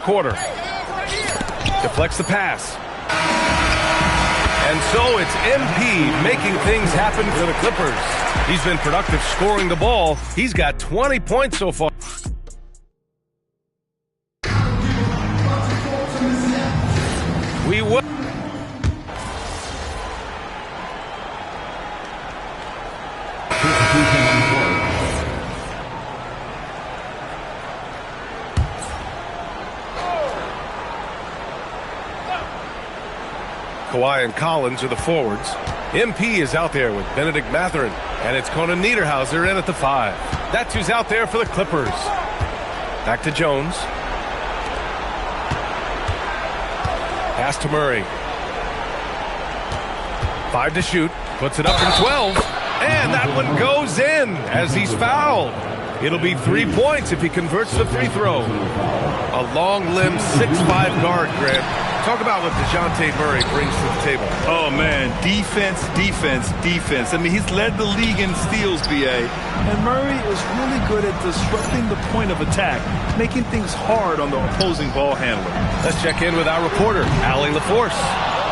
quarter. Deflects the pass. And so it's MP making things happen for the Clippers. He's been productive scoring the ball. He's got 20 points so far. We will. Kawhi and Collins are the forwards. MP is out there with Benedict Mathurin, and it's Conan Niederhauser in at the 5. That's who's out there for the Clippers. Back to Jones. Pass to Murray. 5 to shoot. Puts it up from 12. And that one goes in as he's fouled. It'll be 3 points if he converts the free throw. A long-limbed 6'5" guard, Grant. Talk about what DeJounte Murray brings to the table. Oh, man. Defense, defense, defense. I mean, he's led the league in steals, BA. And Murray is really good at disrupting the point of attack, making things hard on the opposing ball handler. Let's check in with our reporter, Allie LaForce.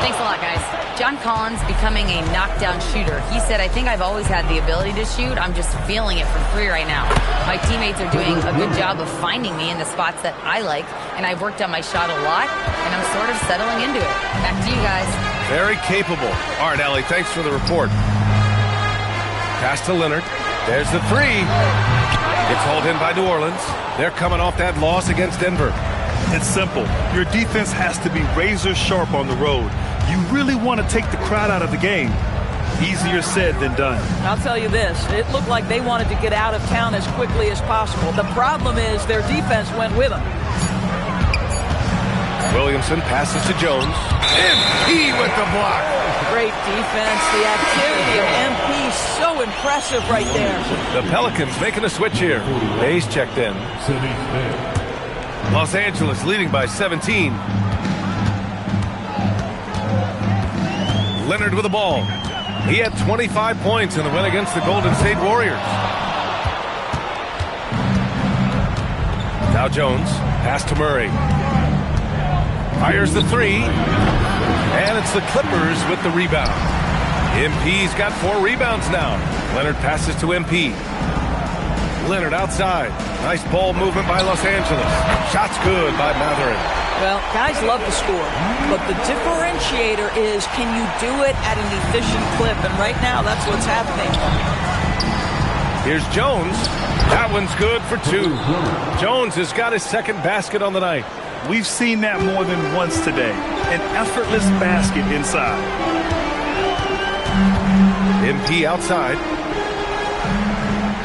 Thanks a lot, guys. John Collins becoming a knockdown shooter. He said, I think I've always had the ability to shoot. I'm just feeling it from 3 right now. My teammates are doing a good job of finding me in the spots that I like, and I've worked on my shot a lot, and I'm sort of settling into it. Back to you guys. Very capable. All right, Allie, thanks for the report. Pass to Leonard. There's the 3. It's hauled in by New Orleans. They're coming off that loss against Denver. It's simple. Your defense has to be razor sharp on the road. You really want to take the crowd out of the game. Easier said than done. I'll tell you this. It looked like they wanted to get out of town as quickly as possible. The problem is their defense went with them. Williamson passes to Jones. MP with the block. Great defense. The activity of MP so impressive right there. The Pelicans making a switch here. Hayes checked in. Los Angeles leading by 17. Leonard with the ball. He had 25 points in the win against the Golden State Warriors. Now Jones. Pass to Murray. Fires the 3. And it's the Clippers with the rebound. MP's got 4 rebounds now. Leonard passes to MP. Leonard outside. Nice ball movement by Los Angeles. Shot's good by Mathurin. Well, guys love to score, but the differentiator is, can you do it at an efficient clip? And right now, that's what's happening. Here's Jones. That one's good for 2. Jones has got his second basket on the night. We've seen that more than once today. An effortless basket inside. MP outside.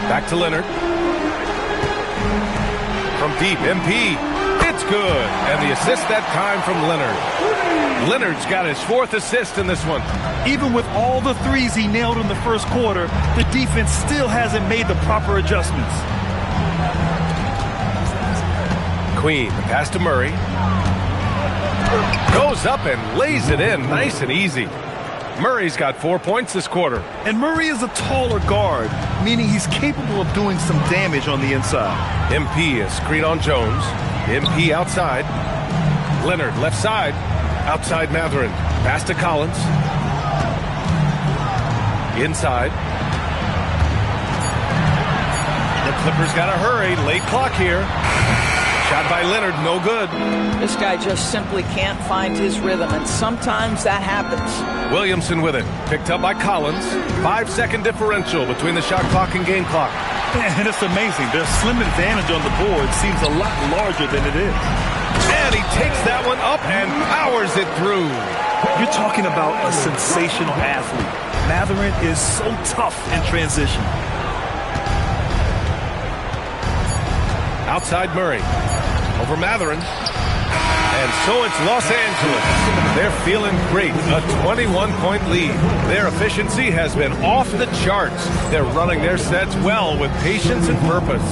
Back to Leonard. From deep, MP. It's good. And the assist that time from Leonard. Leonard's got his 4th assist in this one. Even with all the 3s he nailed in the first quarter, the defense still hasn't made the proper adjustments. Queen, the pass to Murray. Goes up and lays it in nice and easy. Murray's got 4 points this quarter. And Murray is a taller guard, meaning he's capable of doing some damage on the inside. MP is screen on Jones. MP outside. Leonard left side. Outside Mathurin. Pass to Collins. Inside. The Clippers got to hurry. Late clock here. Shot by Leonard, no good. This guy just simply can't find his rhythm, and sometimes that happens. Williamson with it. Picked up by Collins. 5-second differential between the shot clock and game clock. And it's amazing. Their slim advantage on the board seems a lot larger than it is. And he takes that one up and powers it through. You're talking about a sensational athlete. Mathurin is so tough in transition. Outside Murray. Over Mathurin. And so it's Los Angeles. They're feeling great. A 21-point lead. Their efficiency has been off the charts. They're running their sets well with patience and purpose.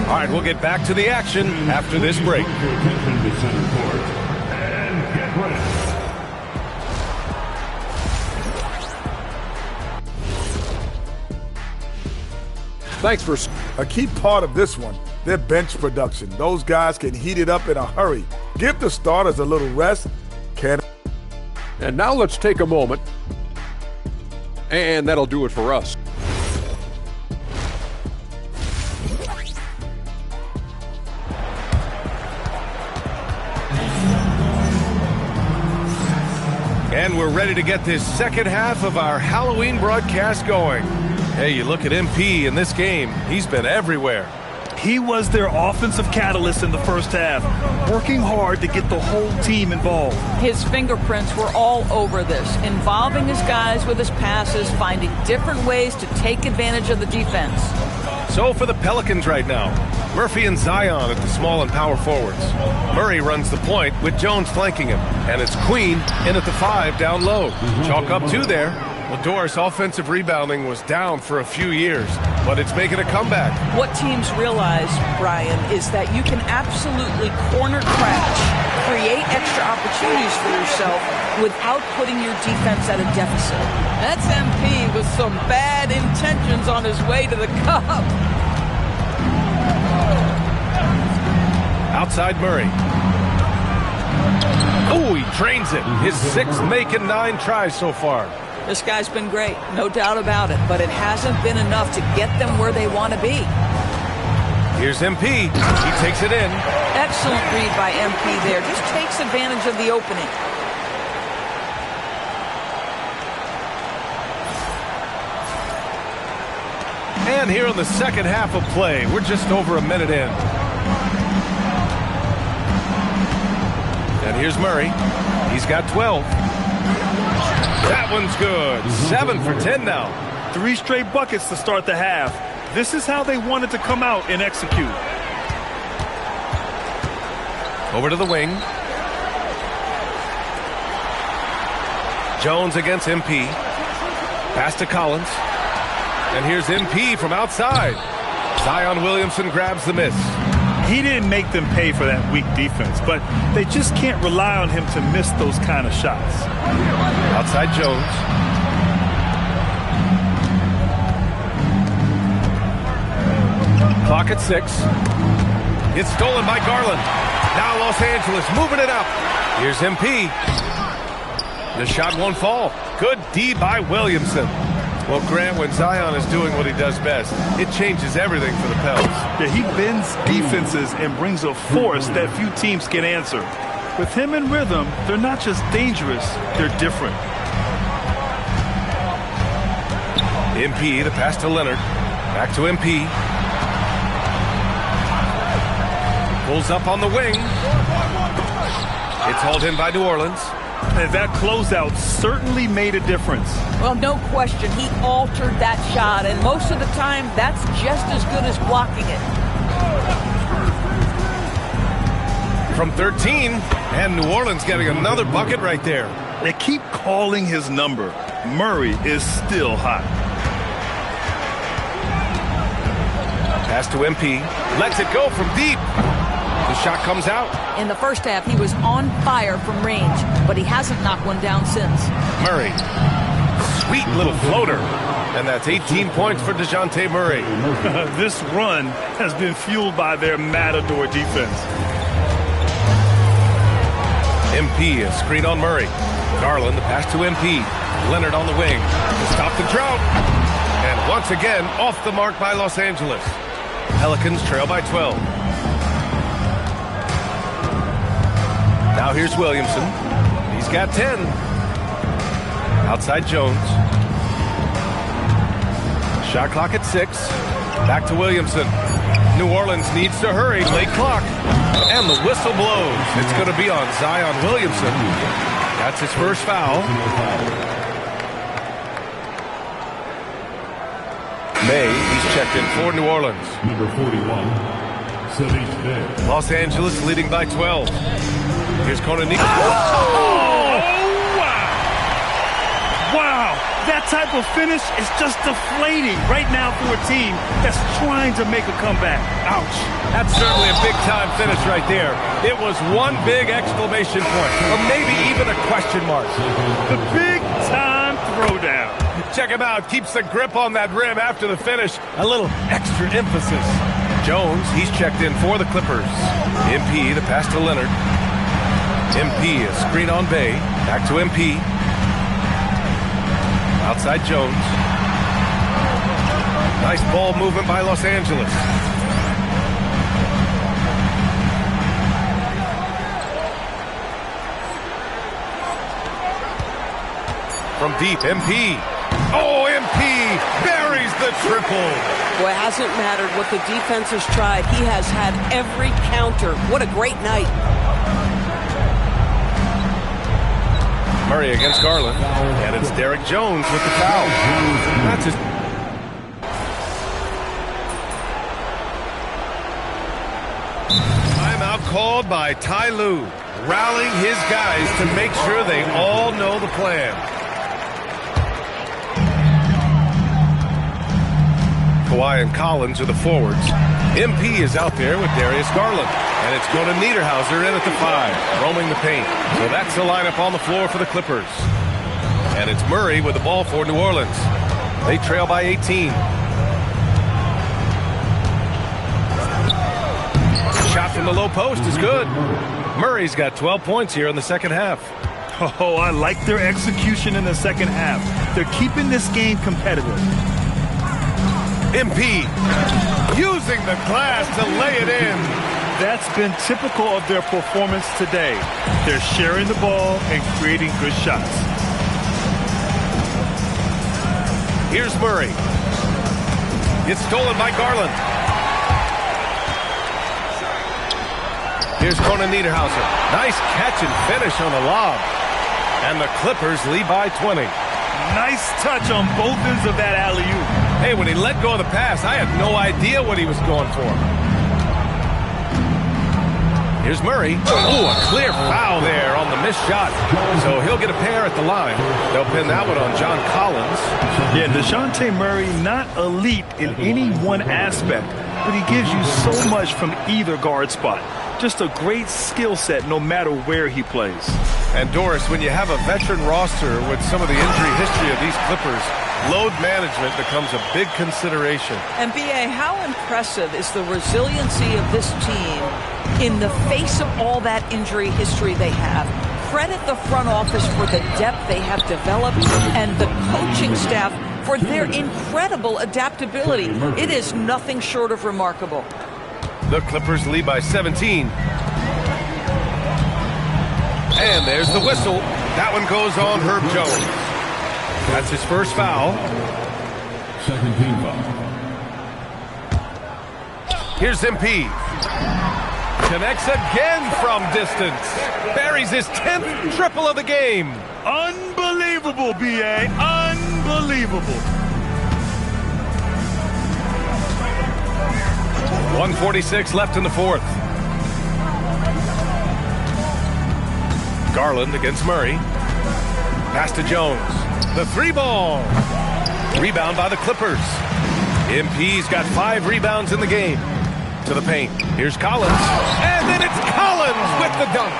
All right, we'll get back to the action after this break. Thanks for a key part of this one. Their bench production. Those guys can heat it up in a hurry. Give the starters a little rest. And now let's take a moment. And that'll do it for us. And we're ready to get this second half of our Halloween broadcast going. Hey, you look at MP in this game, he's been everywhere. He was their offensive catalyst in the first half, working hard to get the whole team involved. His fingerprints were all over this, involving his guys with his passes, finding different ways to take advantage of the defense. So for the Pelicans right now, Murphy and Zion at the small and power forwards. Murray runs the point with Jones flanking him. And it's Queen in at the 5 down low. Chalk up 2 there. Well, Doris' offensive rebounding was down for a few years, but it's making a comeback. What teams realize, Brian, is that you can absolutely corner crash, create extra opportunities for yourself without putting your defense at a deficit. That's MP with some bad intentions on his way to the cup. Outside Murray. Oh, he drains it. His 6th make and 9 tries so far. This guy's been great, no doubt about it, but it hasn't been enough to get them where they want to be. Here's MP. He takes it in. Excellent read by MP there. Just takes advantage of the opening. And here in the second half of play, we're just over a minute in. And here's Murray. He's got 12. That one's good. 7 for 10 now. 3 straight buckets to start the half. This is how they wanted to come out and execute. Over to the wing. Jones against MP. Pass to Collins. And here's MP from outside. Zion Williamson grabs the miss. He didn't make them pay for that weak defense, but they just can't rely on him to miss those kind of shots. Outside Jones. Clock at 6. It's stolen by Garland. Now Los Angeles moving it up. Here's MP. The shot won't fall. Good D by Williamson. Well, Grant, when Zion is doing what he does best, it changes everything for the Pels. Yeah, he bends defenses and brings a force that few teams can answer. With him in rhythm, they're not just dangerous, they're different. MP, the pass to Leonard. Back to MP. Pulls up on the wing. It's hauled in by New Orleans. And that closeout certainly made a difference. Well, no question. He altered that shot, and most of the time, that's just as good as blocking it. From 13, and New Orleans getting another bucket right there. They keep calling his number. Murray is still hot. Pass to MP. Lets it go from deep. The shot comes out. In the first half, he was on fire from range, but he hasn't knocked one down since. Murray. Sweet little floater. And that's 18 points for DeJounte Murray. This run has been fueled by their matador defense. MP, a screen on Murray. Garland, the pass to MP. Leonard on the wing to stop the drought. And once again, off the mark by Los Angeles. Pelicans trail by 12. Now here's Williamson. He's got 10. Outside Jones. Shot clock at 6. Back to Williamson. New Orleans needs to hurry. Late clock. And the whistle blows. It's going to be on Zion Williamson. That's his first foul. May, he's checked in for New Orleans. Number 41. Los Angeles leading by 12. Here's Conan. Oh, wow. Wow. That type of finish is just deflating right now for a team that's trying to make a comeback. Ouch. That's certainly a big-time finish right there. It was one big exclamation point, or maybe even a question mark. The big-time throwdown. Check him out. Keeps the grip on that rim after the finish. A little extra emphasis. Jones, he's checked in for the Clippers. MP, the pass to Leonard. MP is screen on Bay. Back to MP. Outside Jones. Nice ball movement by Los Angeles. From deep, MP. Oh, MP buries the triple. Well, it hasn't mattered what the defense has tried. He has had every counter. What a great night. Murray against Garland. And it's Derek Jones with the foul. That's his... Timeout called by Ty Lue, rallying his guys to make sure they all know the plan. Kawhi and Collins are the forwards. MP is out there with Darius Garland. And it's going to Niederhauser in at the 5, roaming the paint. So that's the lineup on the floor for the Clippers. And it's Murray with the ball for New Orleans. They trail by 18. Shot from the low post is good. Murray's got 12 points here in the second half. Oh, I like their execution in the second half. They're keeping this game competitive. MP using the glass to lay it in. That's been typical of their performance today. They're sharing the ball and creating good shots. Here's Murray. It's stolen by Garland. Here's Conan Niederhauser. Nice catch and finish on the lob. And the Clippers lead by 20. Nice touch on both ends of that alley-oop. Hey, when he let go of the pass, I had no idea what he was going for. Here's Murray. Oh, a clear foul there on the missed shot. So he'll get a pair at the line. They'll pin that one on John Collins. Yeah, DeJounte Murray, not elite in any one aspect, but he gives you so much from either guard spot. Just a great skill set no matter where he plays. And Doris, when you have a veteran roster with some of the injury history of these Clippers, load management becomes a big consideration. And B.A., how impressive is the resiliency of this team in the face of all that injury history they have? Credit the front office for the depth they have developed and the coaching staff for their incredible adaptability. It is nothing short of remarkable. The Clippers lead by 17. And there's the whistle. That one goes on Herb Jones. That's his first foul. Second team foul. Here's MP. Connects again from distance. Buries his 10th triple of the game. Unbelievable, B.A. Unbelievable. 1:46 left in the fourth. Garland against Murray. Pass to Jones. The 3-ball. Rebound by the Clippers. MP's got 5 rebounds in the game. To the paint. Here's Collins. And then it's Collins with the dunk.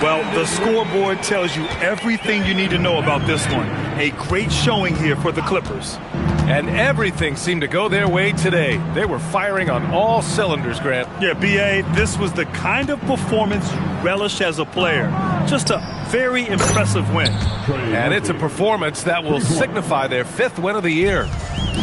Well, the scoreboard tells you everything you need to know about this one. A great showing here for the Clippers. And everything seemed to go their way today. They were firing on all cylinders, Grant. Yeah, B.A., this was the kind of performance you relish as a player. Just a very impressive win. And it's a performance that will signify their 5th win of the year.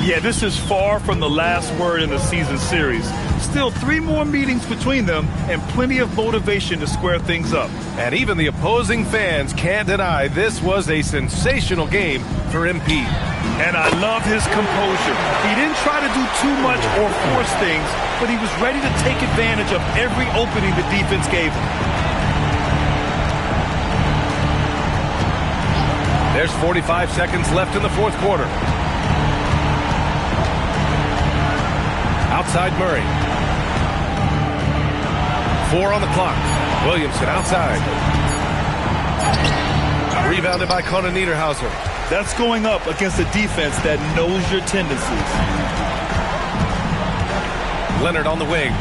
Yeah, this is far from the last word in the season series. Still 3 more meetings between them and plenty of motivation to square things up. And even the opposing fans can't deny this was a sensational game for MP. And I love his composure. He didn't try to do too much or force things, but he was ready to take advantage of every opening the defense gave him. There's 45 seconds left in the fourth quarter. Outside Murray. 4 on the clock. Williamson outside. Rebounded by Conan Niederhauser. That's going up against a defense that knows your tendencies. Leonard on the wing.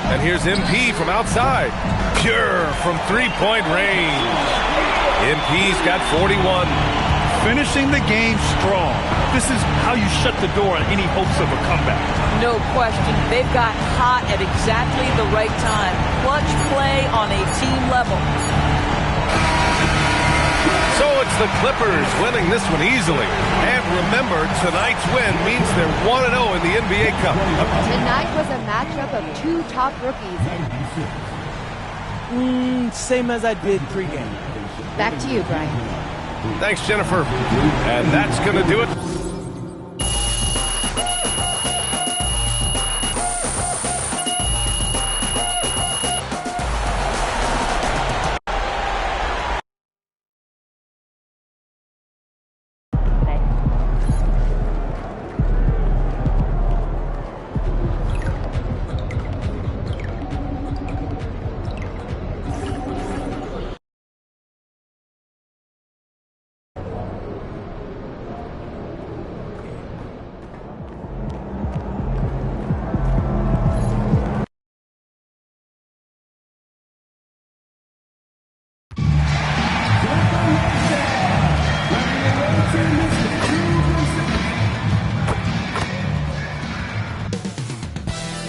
And here's MP from outside. Pure from three-point range. MP's got 41. Finishing the game strong. This is how you shut the door on any hopes of a comeback. No question. They've got hot at exactly the right time. Clutch play on a team level. It's the Clippers winning this one easily. And remember, tonight's win means they're 1-0 in the NBA Cup. Tonight was a matchup of two top rookies. Same as I did pregame. Back to you, Brian. Thanks, Jennifer. And that's going to do it.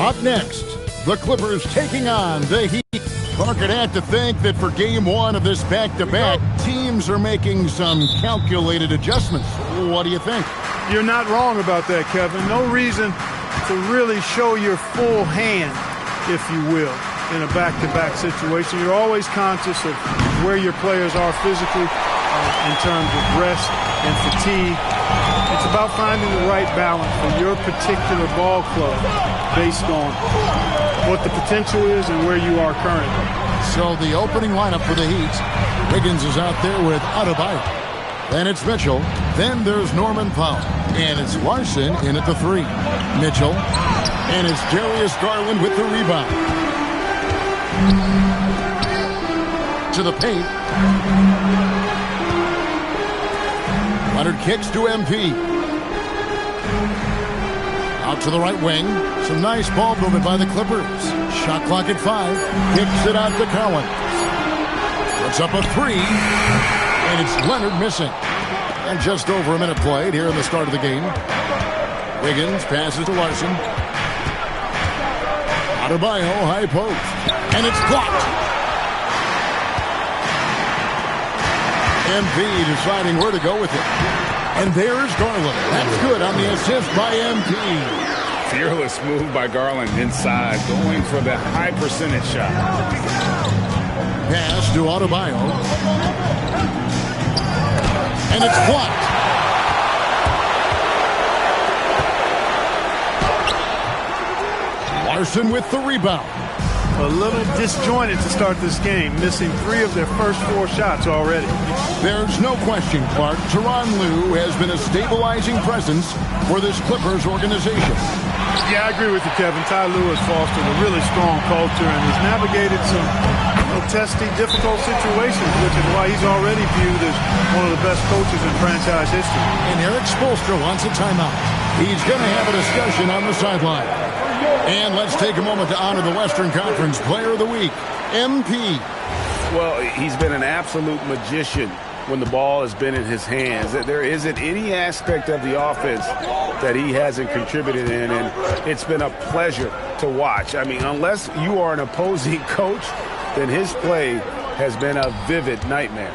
Up next, the Clippers taking on the Heat. Clark would have to think that for game one of this back-to-back, teams are making some calculated adjustments. What do you think? You're not wrong about that, Kevin. No reason to really show your full hand, if you will, in a back-to-back situation. You're always conscious of where your players are physically in terms of rest and fatigue. It's about finding the right balance for your particular ball club based on what the potential is and where you are currently. So the opening lineup for the Heat, Wiggins is out there with Adebayo. Then it's Mitchell. Then there's Norman Powell. And it's Larson in at the 3. Mitchell. And it's Darius Garland with the rebound. To the paint. Leonard kicks to MP. Out to the right wing. Some nice ball movement by the Clippers. Shot clock at 5. Kicks it out to Cowan. Puts up a 3. And it's Leonard missing. And just over a minute played here in the start of the game. Wiggins passes to Larson. Adebayo, high post. And it's blocked. MP deciding where to go with it. And there's Garland. That's good on the assist by MP. Fearless move by Garland inside, going for the high percentage shot. Pass to Adebayo. And it's blocked. Larson with the rebound. A little disjointed to start this game, missing 3 of their first 4 shots already. There's no question, Clark. Tyronn Lue has been a stabilizing presence for this Clippers organization. Yeah, I agree with you, Kevin. Ty Lue has fostered a really strong culture and has navigated some testy, difficult situations, which is why he's already viewed as one of the best coaches in franchise history. And Eric Spoelstra wants a timeout. He's going to have a discussion on the sideline. And let's take a moment to honor the Western Conference Player of the Week, MP. Well, he's been an absolute magician when the ball has been in his hands. There isn't any aspect of the offense that he hasn't contributed in, and it's been a pleasure to watch. I mean, unless you are an opposing coach, then his play has been a vivid nightmare.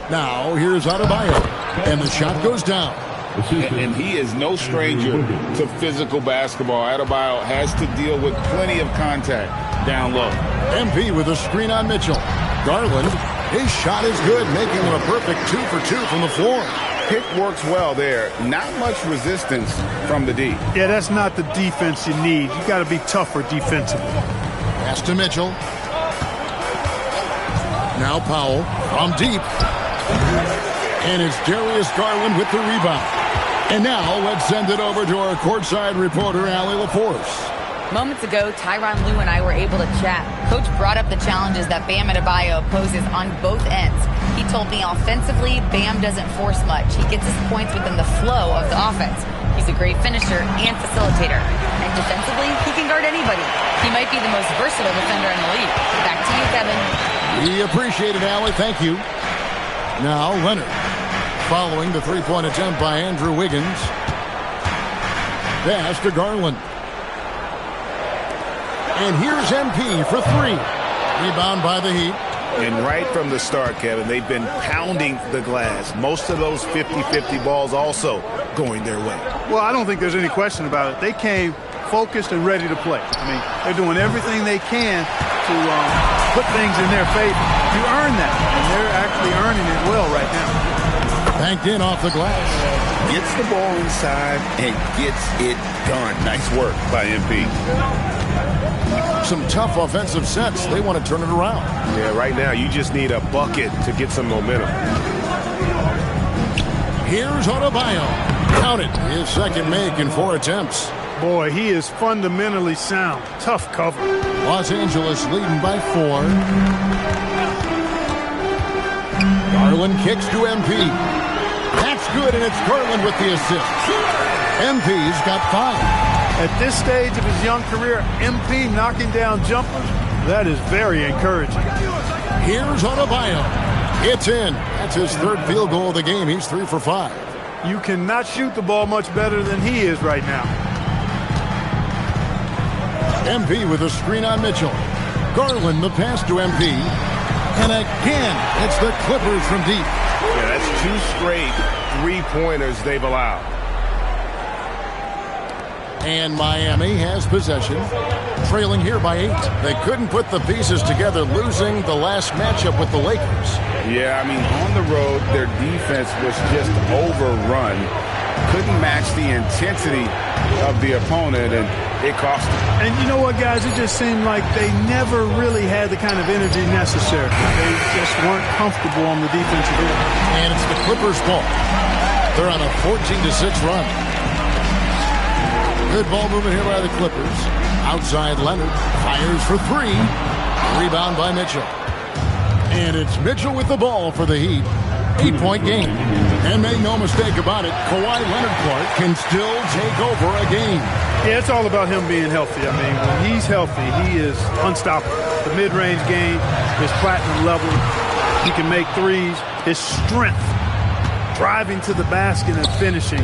Now, here's Adebayo, and the shot goes down. And he is no stranger to physical basketball. Adebayo has to deal with plenty of contact down low. MP with a screen on Mitchell. Garland, his shot is good, making him a perfect 2 for 2 from the floor. Pick works well there. Not much resistance from the D. Yeah, that's not the defense you need. You got to be tougher defensively. Pass to Mitchell. Now Powell from deep. And it's Darius Garland with the rebound. And now let's send it over to our courtside reporter, Allie LaForce. Moments ago, Tyronn Lue and I were able to chat. Coach brought up the challenges that Bam Adebayo poses on both ends. He told me offensively, Bam doesn't force much. He gets his points within the flow of the offense. He's a great finisher and facilitator. And defensively, he can guard anybody. He might be the most versatile defender in the league. Back to you, Kevin. We appreciate it, Allie. Thank you. Now, Leonard. Following the three-point attempt by Andrew Wiggins. Pass to Garland. And here's MP for 3. Rebound by the Heat. And right from the start, Kevin, they've been pounding the glass. Most of those 50-50 balls also going their way. Well, I don't think there's any question about it. They came focused and ready to play. I mean, they're doing everything they can to put things in their favor. You earn that, and they're actually earning it well right now. Banked in off the glass. Gets the ball inside and gets it done. Nice work by MP. Some tough offensive sets. They want to turn it around. Yeah, right now you just need a bucket to get some momentum. Here's Adebayo. Count it. His second make in 4 attempts. Boy, he is fundamentally sound. Tough cover. Los Angeles leading by 4. Garland kicks to MP. That's good, and it's Garland with the assist. MP's got 5. At this stage of his young career, MP knocking down jumpers, that is very encouraging. Here's Adebayo. It's in. That's his 3rd field goal of the game. He's 3 for 5. You cannot shoot the ball much better than he is right now. MP with a screen on Mitchell. Garland the pass to MP. And again, it's the Clippers from deep. Yeah, that's 2 straight 3-pointers they've allowed. And Miami has possession, trailing here by 8. They couldn't put the pieces together, losing the last matchup with the Lakers. Yeah, I mean, on the road, their defense was just overrun. Couldn't match the intensity of the opponent, and it cost them. And you know what, guys? It just seemed like they never really had the kind of energy necessary. They just weren't comfortable on the defensive end. And it's the Clippers' ball. They're on a 14-6 run. Good ball movement here by the Clippers. Outside Leonard. Fires for 3. Rebound by Mitchell. And it's Mitchell with the ball for the Heat. 8-point game. And make no mistake about it, Kawhi Leonard-Clark can still take over a game. Yeah, it's all about him being healthy. I mean, when he's healthy, he is unstoppable. The mid-range game is platinum level. He can make threes. His strength, driving to the basket and finishing,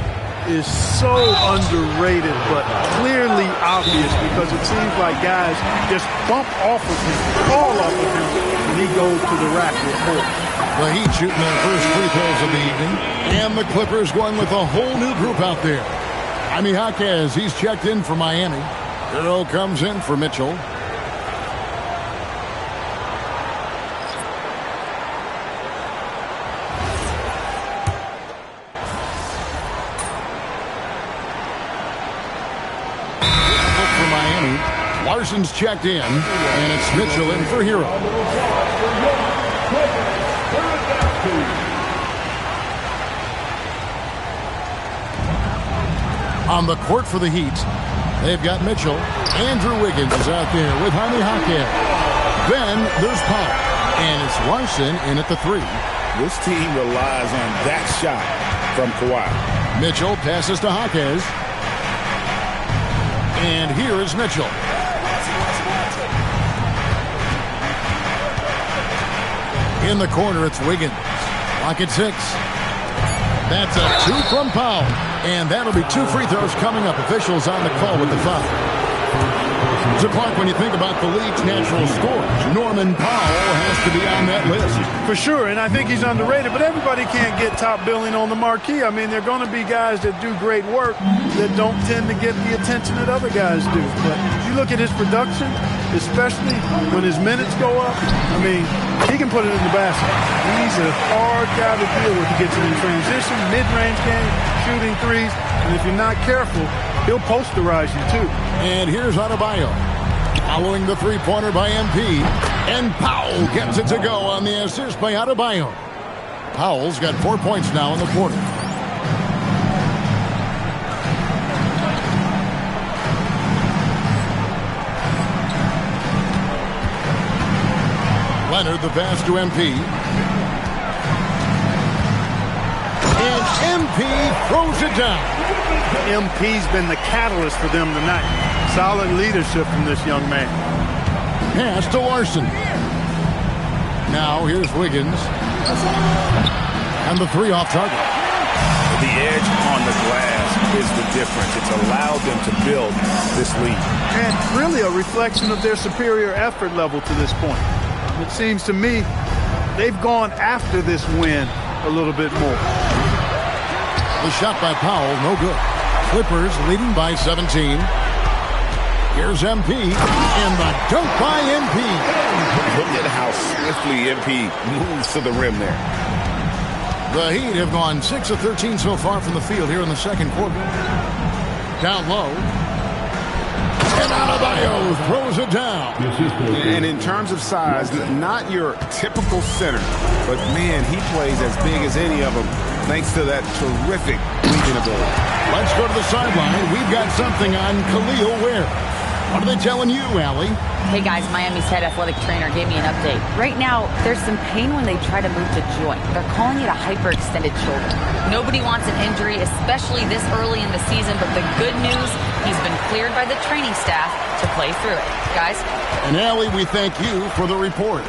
is so underrated, but clearly obvious, because it seems like guys just bump off of him, fall off of him, and he goes to the rack with more. The Heat shooting their first free throws of the evening, and the Clippers going with a whole new group out there. Jaime Jaquez, he's checked in for Miami. Hero comes in for Mitchell. Larson's checked in, and it's Mitchell in for Hero. On the court for the Heat, they've got Mitchell. Andrew Wiggins is out there with Jaime Jaquez. Then there's Powell, and it's Larson in at the 3. This team relies on that shot from Kawhi. Mitchell passes to Jaquez. And here is Mitchell. In the corner, it's Wiggins. Lock at 6. That's a 2 from Powell. And that'll be 2 free throws coming up. Officials on the call with the foul. So, Clark, when you think about the league's natural scores, Norman Powell has to be on that list. For sure, and I think he's underrated, but everybody can't get top billing on the marquee. I mean, there are going to be guys that do great work that don't tend to get the attention that other guys do. But if you look at his production, especially when his minutes go up, I mean, he can put it in the basket. He's a hard guy to deal with. He gets it in transition, mid-range game, shooting threes, and if you're not careful, he'll posterize you too. And here's Adebayo. Following the 3-pointer by MP. And Powell gets it to go on the assist by Adebayo. Powell's got 4 points now in the quarter. Leonard the pass to MP. And MP throws it down. MP's been the catalyst for them tonight. Solid leadership from this young man. Pass to Larson. Now here's Wiggins. And the 3 off target. The edge on the glass is the difference. It's allowed them to build this lead. And really a reflection of their superior effort level to this point. It seems to me they've gone after this win a little bit more. The shot by Powell, no good. Clippers leading by 17. Here's MP, and the dunk by MP. Look at how swiftly MP moves to the rim there. The Heat have gone 6 of 13 so far from the field here in the second quarter. Down low. And Adebayo throws it down. And in terms of size, not your typical center, but man, he plays as big as any of them thanks to that terrific leading ability. Let's go to the sideline. We've got something on Khalil Ware. What are they telling you, Allie? Hey guys, Miami's head athletic trainer gave me an update. Right now, there's some pain when they try to move the joint. They're calling it a hyperextended shoulder. Nobody wants an injury, especially this early in the season, but the good news, he's been cleared by the training staff to play through it. Guys? And Allie, we thank you for the report.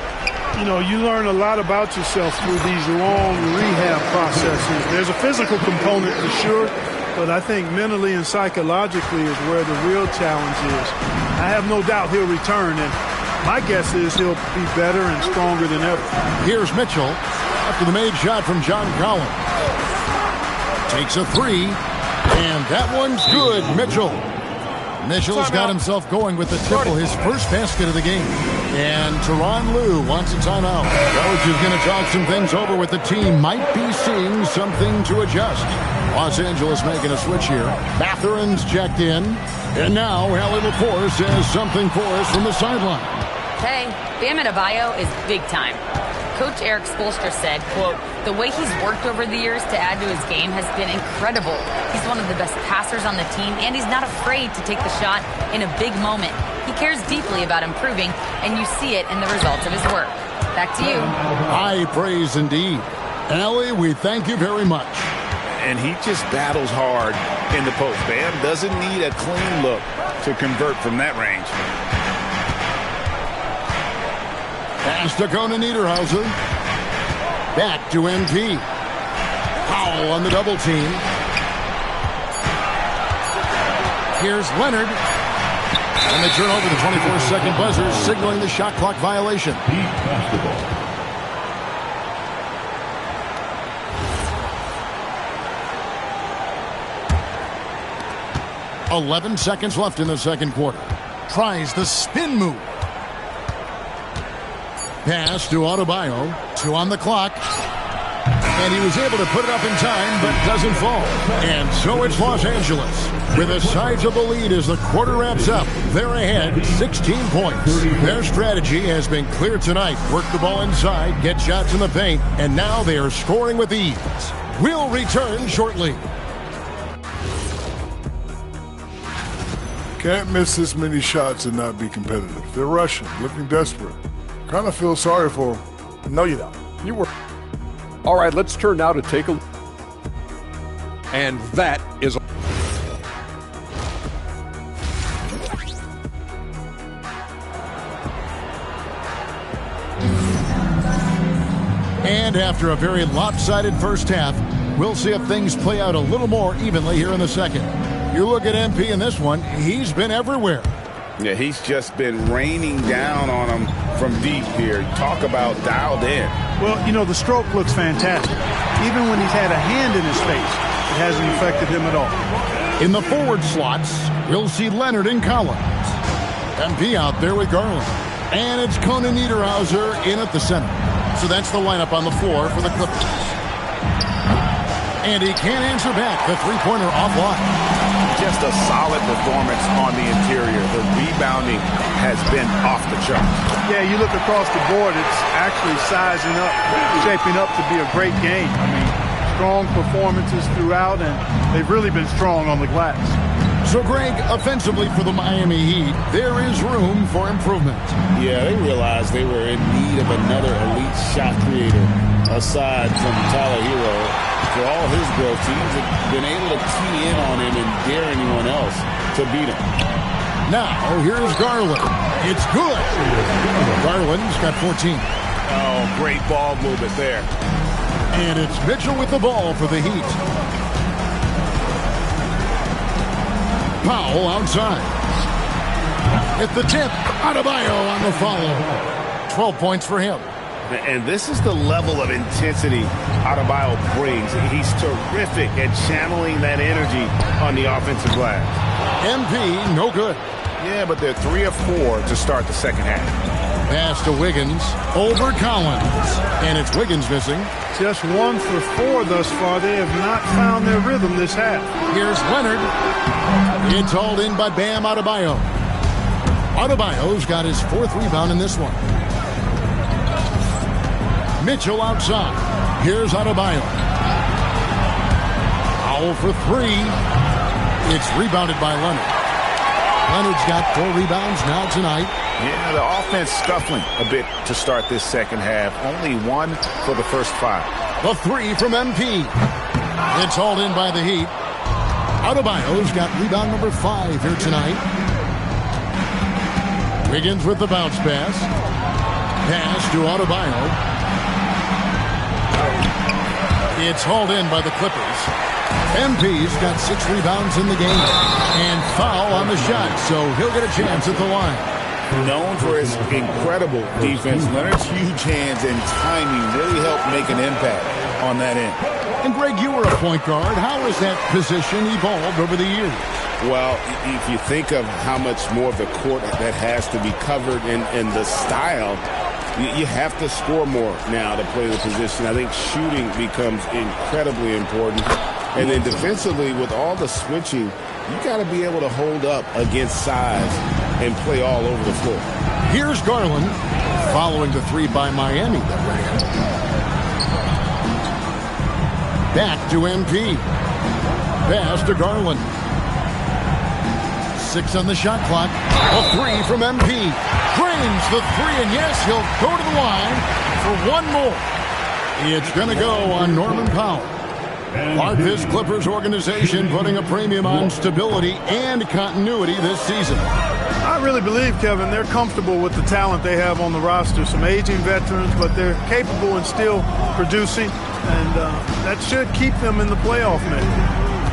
You know, you learn a lot about yourself through these long rehab processes. There's a physical component for sure, but I think mentally and psychologically is where the real challenge is. I have no doubt he'll return, and my guess is he'll be better and stronger than ever. Here's Mitchell after the made shot from John Collins. Takes a three, and that one's good, Mitchell. Mitchell's got himself going with the triple, his first basket of the game. And Tyronn Lue wants a timeout. Coach is going to talk some things over with the team. Might be seeing something to adjust. Los Angeles making a switch here. Matherin's checked in. And now Allie LaForce says something for us from the sideline. Hey, Bam Adebayo is big time. Coach Eric Spoelstra said, quote, the way he's worked over the years to add to his game has been incredible. He's one of the best passers on the team, and he's not afraid to take the shot in a big moment. He cares deeply about improving, and you see it in the results of his work. Back to you. High praise indeed. Allie, we thank you very much. And he just battles hard in the post. Bam doesn't need a clean look to convert from that range. Pass to Conan Niederhauser. Back to MP. Powell on the double team. Here's Leonard. And they turn over the 24-second buzzer, signaling the shot clock violation. Heat basketball. 11 seconds left in the second quarter. Tries the spin move. Pass to Adebayo. 2 on the clock. And he was able to put it up in time, but doesn't fall. And so it's Los Angeles with a sizable lead as the quarter wraps up. They're ahead 16 points. Their strategy has been clear tonight. Work the ball inside, get shots in the paint, and now they are scoring with ease. We'll return shortly. Can't miss this many shots and not be competitive. They're rushing, looking desperate. Kind of feel sorry for them. No, you don't. You were. All right, let's turn now to take a look. And that is. And after a very lopsided first half, we'll see if things play out a little more evenly here in the second. You look at MP in this one, he's been everywhere. Yeah, he's just been raining down on him from deep here. Talk about dialed in. Well, you know, the stroke looks fantastic. Even when he's had a hand in his face, it hasn't affected him at all. In the forward slots, we'll see Leonard and Collins. MP out there with Garland. And it's Conan Niederhauser in at the center. So that's the lineup on the floor for the Clippers. And he can't answer back. The three-pointer offline. Just a solid performance on the interior. The rebounding has been off the chart. Yeah, you look across the board, it's actually sizing up, shaping up to be a great game. I mean, strong performances throughout, and they've really been strong on the glass. So, Greg, offensively for the Miami Heat, there is room for improvement. Yeah, they realized they were in need of another elite shot creator aside from Tyler Hero. For all his growth, teams have been able to key in on him and dare anyone else to beat him. Now, here's Garland. It's good. Garland's got 14. Oh, great ball movement there. And it's Mitchell with the ball for the Heat. Powell outside. At the tip, Adebayo on the follow. 12 points for him. And this is the level of intensity Adebayo brings. He's terrific at channeling that energy on the offensive glass. MP, no good. Yeah, but they're 3 of 4 to start the second half. Pass to Wiggins over Collins. And it's Wiggins missing. Just 1 for 4 thus far. They have not found their rhythm this half. Here's Leonard. It's hauled in by Bam Adebayo. Adebayo's got his 4th rebound in this one. Mitchell outside. Here's Adebayo. Foul for 3. It's rebounded by Leonard. Leonard's got 4 rebounds now tonight. Yeah, the offense scuffling a bit to start this second half. Only 1 for the first 5. The 3 from MP. It's hauled in by the Heat. Adebayo's got rebound number 5 here tonight. Wiggins with the bounce pass. Pass to Adebayo. It's hauled in by the Clippers. MP's got 6 rebounds in the game. And foul on the shot, so he'll get a chance at the line. Known for his incredible defense, Leonard's huge hands and timing really helped make an impact on that end. And Greg, you were a point guard. How has that position evolved over the years? Well, if you think of how much more of the court that has to be covered in the style, you have to score more now to play the position. I think shooting becomes incredibly important. And then defensively, with all the switching, you got to be able to hold up against size and play all over the floor. Here's Garland following the 3 by Miami that ran. Back to MP. Pass to Garland. 6 on the shot clock. A 3 from MP. Drains the 3, and yes, he'll go to the line for 1 more. It's going to go on Norman Powell. This Clippers organization putting a premium on stability and continuity this season. I really believe, Kevin, they're comfortable with the talent they have on the roster. Some aging veterans, but they're capable and still producing, and that should keep them in the playoff mix.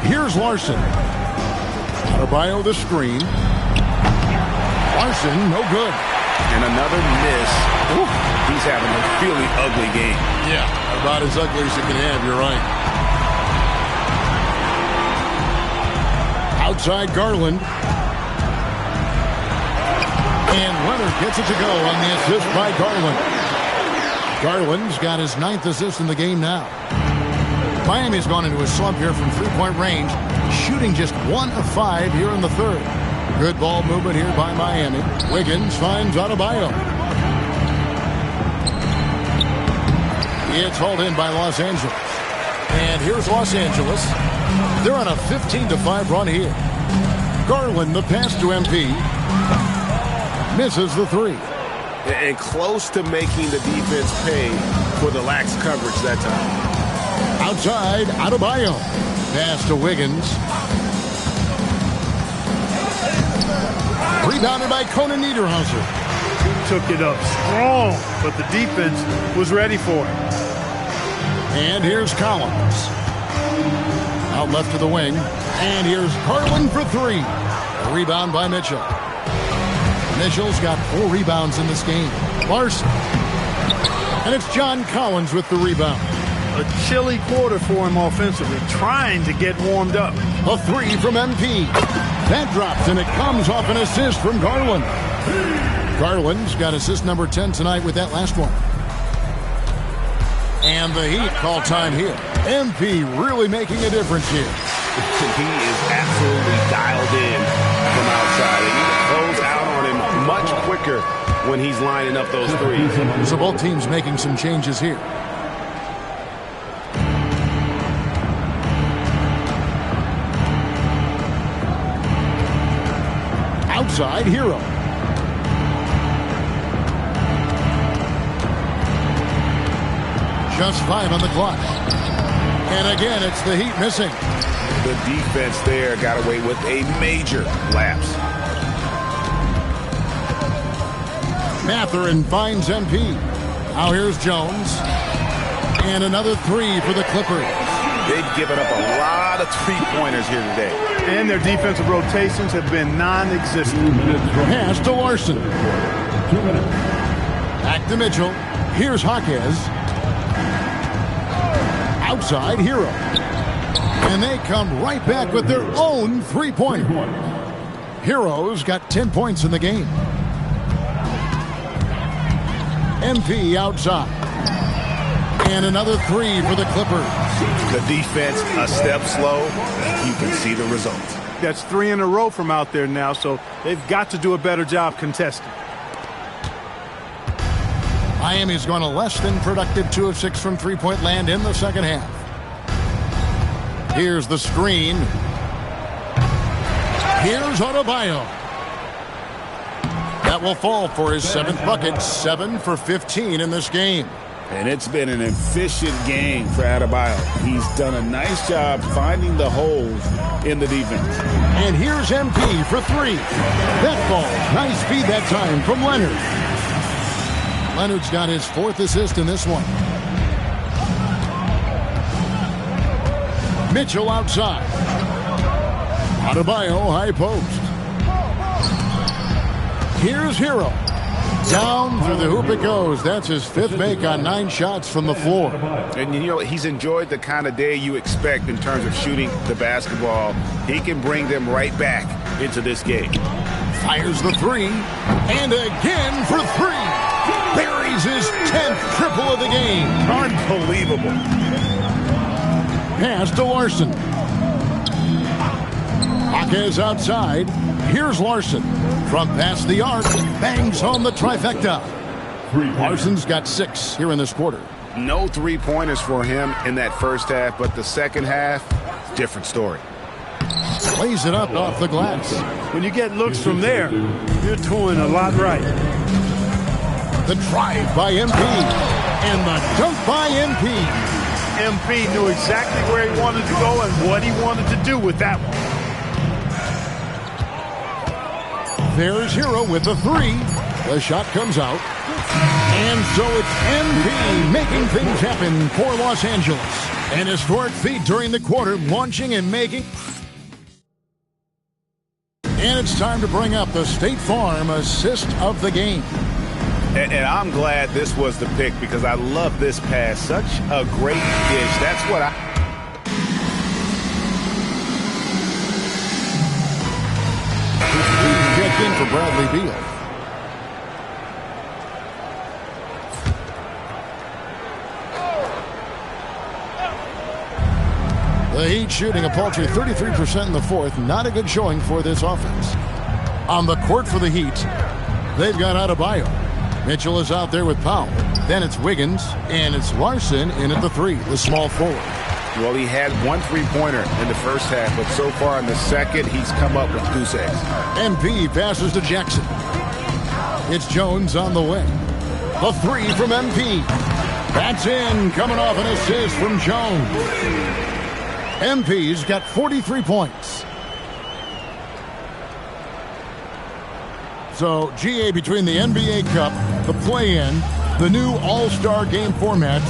Here's Larson. Adebayo the screen. Larson, no good. And another miss. Ooh, he's having a really ugly game. Yeah, about as ugly as you can have, you're right. Outside Garland. And Leonard gets it to go on the assist by Garland. Garland's got his 9th assist in the game now. Miami's gone into a slump here from 3-point range, shooting just 1 of 5 here in the 3rd. Good ball movement here by Miami. Wiggins finds Adebayo. It's hauled in by Los Angeles. And here's Los Angeles. They're on a 15-5 run here. Garland, the pass to MP. Misses the 3. And close to making the defense pay for the lax coverage that time. Outside, Adebayo. Pass to Wiggins. Rebounded by Conan Niederhauser. Took it up strong, but the defense was ready for it. And here's Collins. Out left to the wing. And here's Garland for 3. A rebound by Mitchell. Mitchell's got 4 rebounds in this game. Larson. And it's John Collins with the rebound. A chilly quarter for him offensively, trying to get warmed up. A 3 from MP. That drops, and it comes off an assist from Garland. Garland's got assist number 10 tonight with that last one. And the Heat call time here. MP really making a difference here. He is absolutely dialed in from outside. They need to close out on him much quicker when he's lining up those threes. So both teams making some changes here. Outside, Hero. Just 5 on the clock. And again, it's the Heat missing. The defense there got away with a major lapse. Mathurin finds MP. Now here's Jones. And another 3 for the Clippers. They've given up a lot of 3-pointers here today. And their defensive rotations have been non-existent. Pass to Larson. Back to Mitchell. Here's Jaquez. Outside, Hero. And they come right back with their own three-pointer. Hero's got 10 points in the game. MP outside. And another three for the Clippers. The defense a step slow. You can see the results. That's 3 in a row from out there now, so they've got to do a better job contesting. Miami's gone a less than productive 2 of 6 from three-point land in the second half. Here's the screen. Here's Adebayo. That will fall for his 7th bucket, 7 for 15 in this game. And it's been an efficient game for Adebayo. He's done a nice job finding the holes in the defense. And here's MP for 3. That ball, nice feed that time from Leonard. Leonard's got his 4th assist in this one. Mitchell outside. Adebayo high post. Here's Hero. Down through the hoop it goes. That's his 5th make on 9 shots from the floor. And you know, he's enjoyed the kind of day you expect in terms of shooting the basketball. He can bring them right back into this game. Fires the 3. And again for 3. Buries his 10th triple of the game. Unbelievable. Pass to Larson. Jaquez outside. Here's Larson. From past the arc, bangs home the trifecta. Larson's got 6 here in this quarter. No three-pointers for him in that first half, but the second half, different story. Plays it up off the glass. When you get looks from there, you're doing a lot right. The drive by MP. And the dunk by MP. MP knew exactly where he wanted to go and what he wanted to do with that one. There's Hero with the 3. The shot comes out. And so it's MP making things happen for Los Angeles. An historic feat during the quarter, launching and making. And it's time to bring up the State Farm assist of the game. And I'm glad this was the pick because I love this pass. Such a great dish. That's what I... Checked in for Bradley Beal. The Heat shooting a paltry 33% in the 4th. Not a good showing for this offense. On the court for the Heat, they've got Adebayo. Mitchell is out there with Powell. Then it's Wiggins, and it's Larson in at the 3, the small forward. Well, he had 1 three-pointer in the first half, but so far in the second, he's come up with goose eggs. MP passes to Jackson. It's Jones on the way. The 3 from MP. That's in, coming off an assist from Jones. MP's got 43 points. So, GA, between the NBA Cup, the play-in, the new All-Star game formats,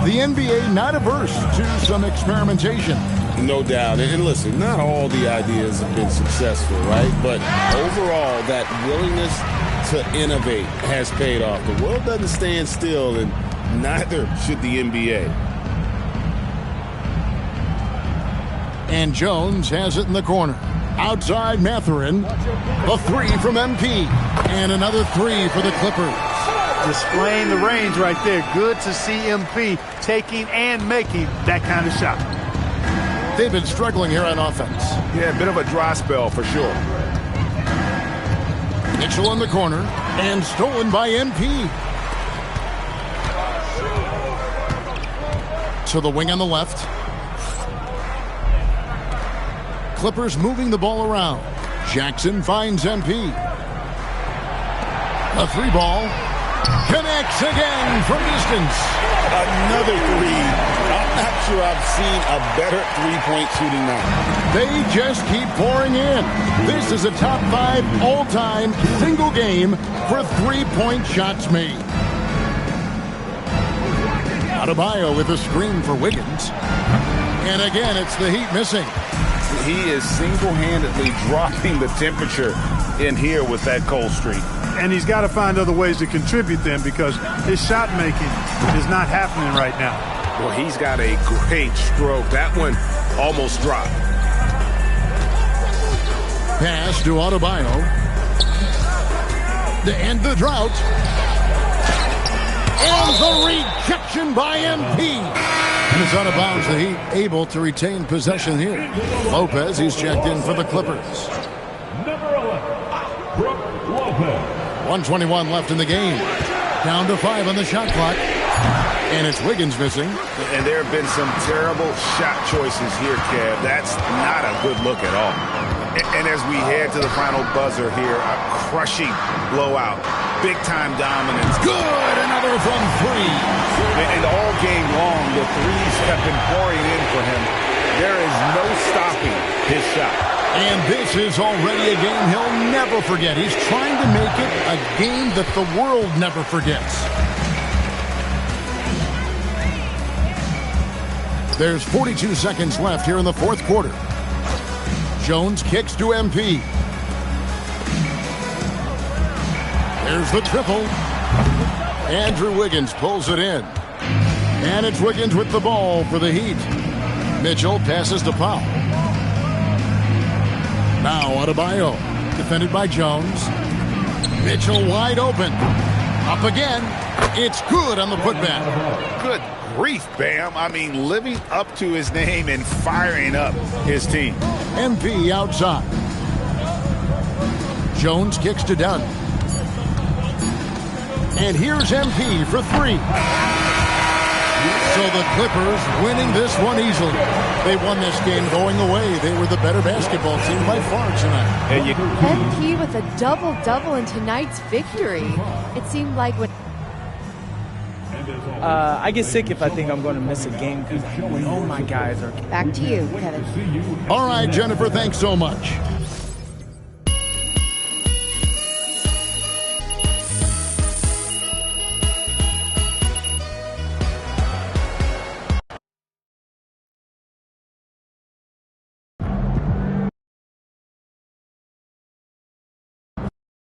the NBA not averse to some experimentation. No doubt. And listen, not all the ideas have been successful, right? But overall, that willingness to innovate has paid off. The world doesn't stand still, and neither should the NBA. And Jones has it in the corner. Outside Mathurin. The 3 from MP. And another 3 for the Clippers. Displaying the range right there. Good to see MP taking and making that kind of shot. They've been struggling here on offense. Yeah, a bit of a dry spell for sure. Mitchell in the corner. And stolen by MP. To the wing on the left. Clippers moving the ball around. Jackson finds MP. A 3 ball. Connects again from distance. Another 3. I'm not sure I've seen a better three-point shooting night. They just keep pouring in. This is a top 5 all-time single game for three-point shots made. Adebayo with a screen for Wiggins. And again, it's the Heat missing. He is single-handedly dropping the temperature in here with that cold streak. And he's got to find other ways to contribute them because his shot making is not happening right now. Well, he's got a great stroke. That one almost dropped. Pass to Adebayo to end the drought. And the rejection by MP. And it's out of bounds. The Heat able to retain possession here. Lopez, he's checked in for the Clippers. Number 11, Brook Lopez. 1:21 left in the game. Down to 5 on the shot clock. And it's Wiggins missing. And there have been some terrible shot choices here, Kev. That's not a good look at all. And as we head to the final buzzer here, a crushing blowout. Big-time dominance. Good! Another from 3. And all game long, the threes have been pouring in for him. There is no stopping his shot. And this is already a game he'll never forget. He's trying to make it a game that the world never forgets. There's 42 seconds left here in the fourth quarter. Jones kicks to MP. There's the triple. Andrew Wiggins pulls it in. And it's Wiggins with the ball for the Heat. Mitchell passes to Powell. Now Adebayo, defended by Jones. Mitchell wide open. Up again. It's good on the putback. Good grief, Bam. I mean, living up to his name and firing up his team. MP outside. Jones kicks to Dunn. And here's MP for 3. So the Clippers winning this one easily. They won this game going away. They were the better basketball team by far tonight. MP with a double-double in tonight's victory. It seemed like when... I get sick if I think I'm going to miss a game because I know my guys are... Back to you, Kevin. All right, Jennifer, thanks so much.